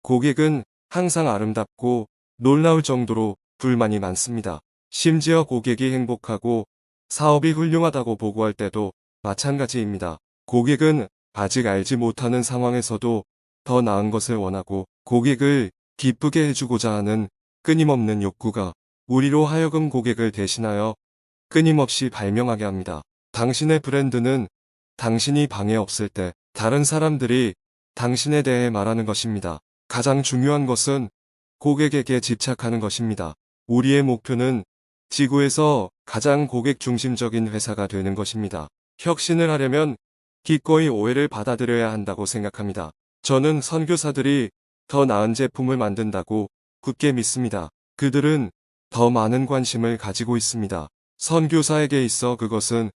고객은 항상 아름답고 놀라울 정도로 불만이 많습니다. 심지어 고객이 행복하고 사업이 훌륭하다고 보고할 때도 마찬가지입니다. 고객은 아직 알지 못하는 상황에서도 더 나은 것을 원하고 고객을 기쁘게 해주고자 하는 끊임없는 욕구가 우리로 하여금 고객을 대신하여 끊임없이 발명하게 합니다. 당신의 브랜드는 당신이 방에 없을 때 다른 사람들이 당신에 대해 말하는 것입니다. 가장 중요한 것은 고객에게 집착하는 것입니다. 우리의 목표는 지구에서 가장 고객 중심적인 회사가 되는 것입니다. 혁신을 하려면 기꺼이 오해를 받아들여야 한다고 생각합니다. 저는 선교사들이 더 나은 제품을 만든다고 굳게 믿습니다. 그들은 더 많은 관심을 가지고 있습니다. 선교사에게 있어 그것은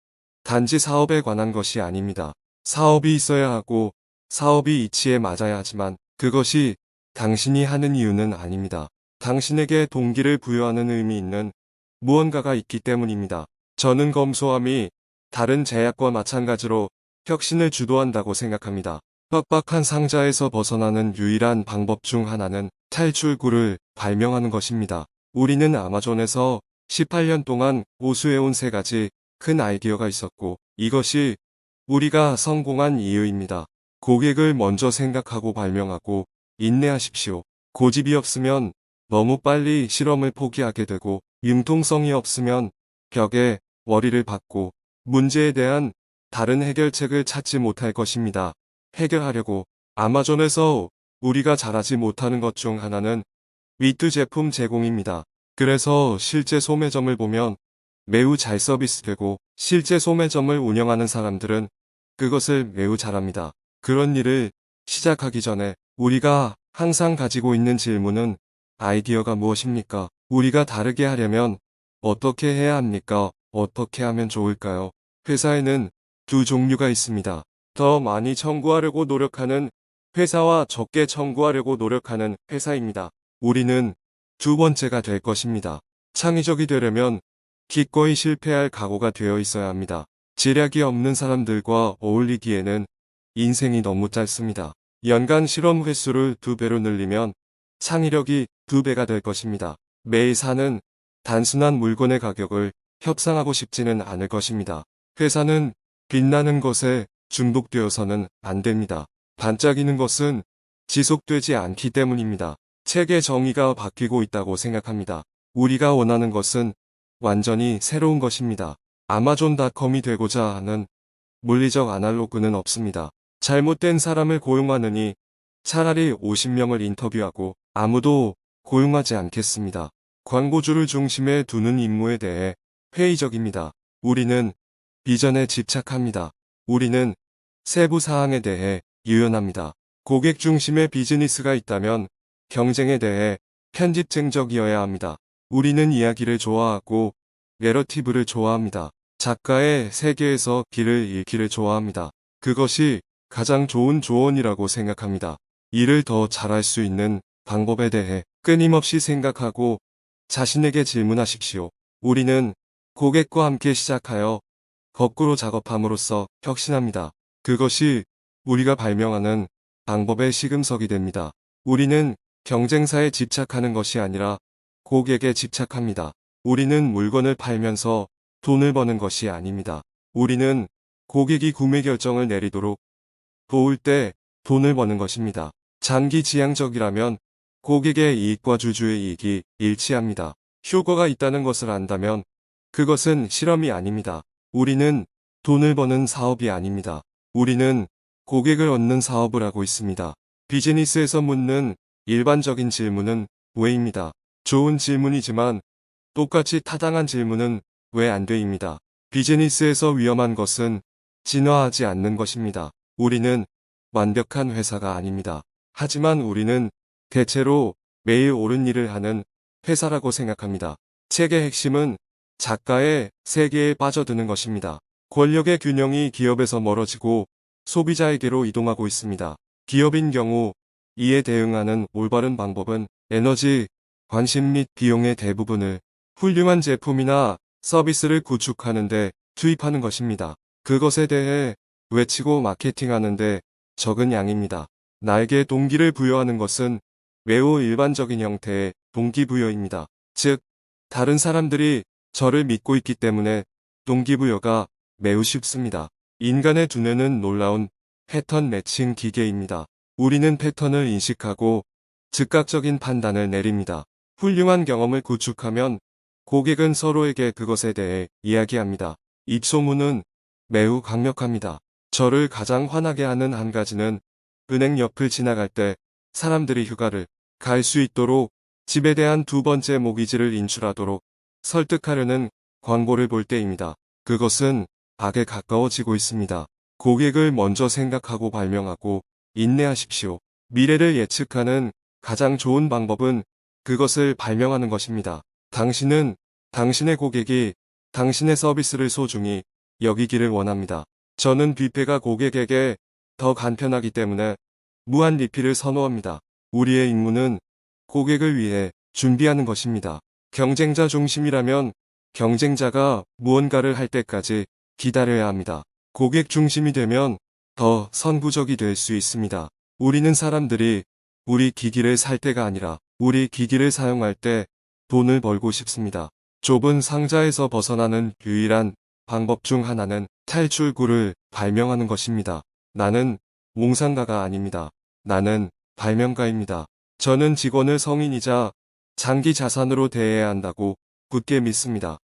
단지 사업에 관한 것이 아닙니다. 사업이 있어야 하고 사업이 이치에 맞아야 하지만 그것이 당신이 하는 이유는 아닙니다. 당신에게 동기를 부여하는 의미 있는 무언가가 있기 때문입니다. 저는 검소함이 다른 제약과 마찬가지로 혁신을 주도한다고 생각합니다. 빡빡한 상자에서 벗어나는 유일한 방법 중 하나는 탈출구를 발명하는 것입니다. 우리는 아마존에서 18년 동안 보수해온 3가지 큰 아이디어가 있었고 이것이 우리가 성공한 이유입니다. 고객을 먼저 생각하고 발명하고 인내하십시오. 고집이 없으면 너무 빨리 실험을 포기하게 되고 융통성이 없으면 벽에 머리를 박고 문제에 대한 다른 해결책을 찾지 못할 것입니다. 해결하려고 아마존에서 우리가 잘하지 못하는 것 중 하나는 위트 제품 제공입니다. 그래서 실제 소매점을 보면 매우 잘 서비스되고 실제 소매점을 운영하는 사람들은 그것을 매우 잘합니다. 그런 일을 시작하기 전에 우리가 항상 가지고 있는 질문은 아이디어가 무엇입니까? 우리가 다르게 하려면 어떻게 해야 합니까? 어떻게 하면 좋을까요? 회사에는 두 종류가 있습니다. 더 많이 청구하려고 노력하는 회사와 적게 청구하려고 노력하는 회사입니다. 우리는 두 번째가 될 것입니다. 창의적이 되려면 기꺼이 실패할 각오가 되어 있어야 합니다. 지략이 없는 사람들과 어울리기에는 인생이 너무 짧습니다. 연간 실험 횟수를 2배로 늘리면 창의력이 2배가 될 것입니다. 매일 사는 단순한 물건의 가격을 협상하고 싶지는 않을 것입니다. 회사는 빛나는 것에 중독되어서는 안 됩니다. 반짝이는 것은 지속되지 않기 때문입니다. 책의 정의가 바뀌고 있다고 생각합니다. 우리가 원하는 것은 완전히 새로운 것입니다. 아마존닷컴이 되고자 하는 물리적 아날로그는 없습니다. 잘못된 사람을 고용하느니 차라리 50명을 인터뷰하고 아무도 고용하지 않겠습니다. 광고주를 중심에 두는 임무에 대해 회의적입니다. 우리는 비전에 집착합니다. 우리는 세부 사항에 대해 유연합니다. 고객 중심의 비즈니스가 있다면 경쟁에 대해 편집쟁적이어야 합니다. 우리는 이야기를 좋아하고 내러티브를 좋아합니다. 작가의 세계에서 길을 잃기를 좋아합니다. 그것이 가장 좋은 조언이라고 생각합니다. 일을 더 잘할 수 있는 방법에 대해 끊임없이 생각하고 자신에게 질문하십시오. 우리는 고객과 함께 시작하여 거꾸로 작업함으로써 혁신합니다. 그것이 우리가 발명하는 방법의 시금석이 됩니다. 우리는 경쟁사에 집착하는 것이 아니라 고객에 집착합니다. 우리는 물건을 팔면서 돈을 버는 것이 아닙니다. 우리는 고객이 구매 결정을 내리도록 도울 때 돈을 버는 것입니다. 장기 지향적이라면 고객의 이익과 주주의 이익이 일치합니다. 효과가 있다는 것을 안다면 그것은 실험이 아닙니다. 우리는 돈을 버는 사업이 아닙니다. 우리는 고객을 얻는 사업을 하고 있습니다. 비즈니스에서 묻는 일반적인 질문은 왜입니다. 좋은 질문이지만 똑같이 타당한 질문은 왜 안 돼입니다. 비즈니스에서 위험한 것은 진화하지 않는 것입니다. 우리는 완벽한 회사가 아닙니다. 하지만 우리는 대체로 매일 옳은 일을 하는 회사라고 생각합니다. 책의 핵심은 작가의 세계에 빠져드는 것입니다. 권력의 균형이 기업에서 멀어지고 소비자에게로 이동하고 있습니다. 기업인 경우 이에 대응하는 올바른 방법은 에너지, 관심 및 비용의 대부분을 훌륭한 제품이나 서비스를 구축하는 데 투입하는 것입니다. 그것에 대해 외치고 마케팅하는 데 적은 양입니다. 나에게 동기를 부여하는 것은 매우 일반적인 형태의 동기부여입니다. 즉, 다른 사람들이 저를 믿고 있기 때문에 동기부여가 매우 쉽습니다. 인간의 두뇌는 놀라운 패턴 매칭 기계입니다. 우리는 패턴을 인식하고 즉각적인 판단을 내립니다. 훌륭한 경험을 구축하면 고객은 서로에게 그것에 대해 이야기합니다. 입소문은 매우 강력합니다. 저를 가장 화나게 하는 한 가지는 은행 옆을 지나갈 때 사람들이 휴가를 갈 수 있도록 집에 대한 두 번째 모기지를 인출하도록 설득하려는 광고를 볼 때입니다. 그것은 악에 가까워지고 있습니다. 고객을 먼저 생각하고 발명하고 인내하십시오. 미래를 예측하는 가장 좋은 방법은 그것을 발명하는 것입니다. 당신은 당신의 고객이 당신의 서비스를 소중히 여기기를 원합니다. 저는 뷔페가 고객에게 더 간편하기 때문에 무한 리필을 선호합니다. 우리의 임무는 고객을 위해 준비하는 것입니다. 경쟁자 중심이라면 경쟁자가 무언가를 할 때까지 기다려야 합니다. 고객 중심이 되면 더 선구적이 될 수 있습니다. 우리는 사람들이 우리 기기를 살 때가 아니라 우리 기기를 사용할 때 돈을 벌고 싶습니다. 좁은 상자에서 벗어나는 유일한 방법 중 하나는 탈출구를 발명하는 것입니다. 나는 몽상가가 아닙니다. 나는 발명가입니다. 저는 직원을 성인이자 장기 자산으로 대해야 한다고 굳게 믿습니다.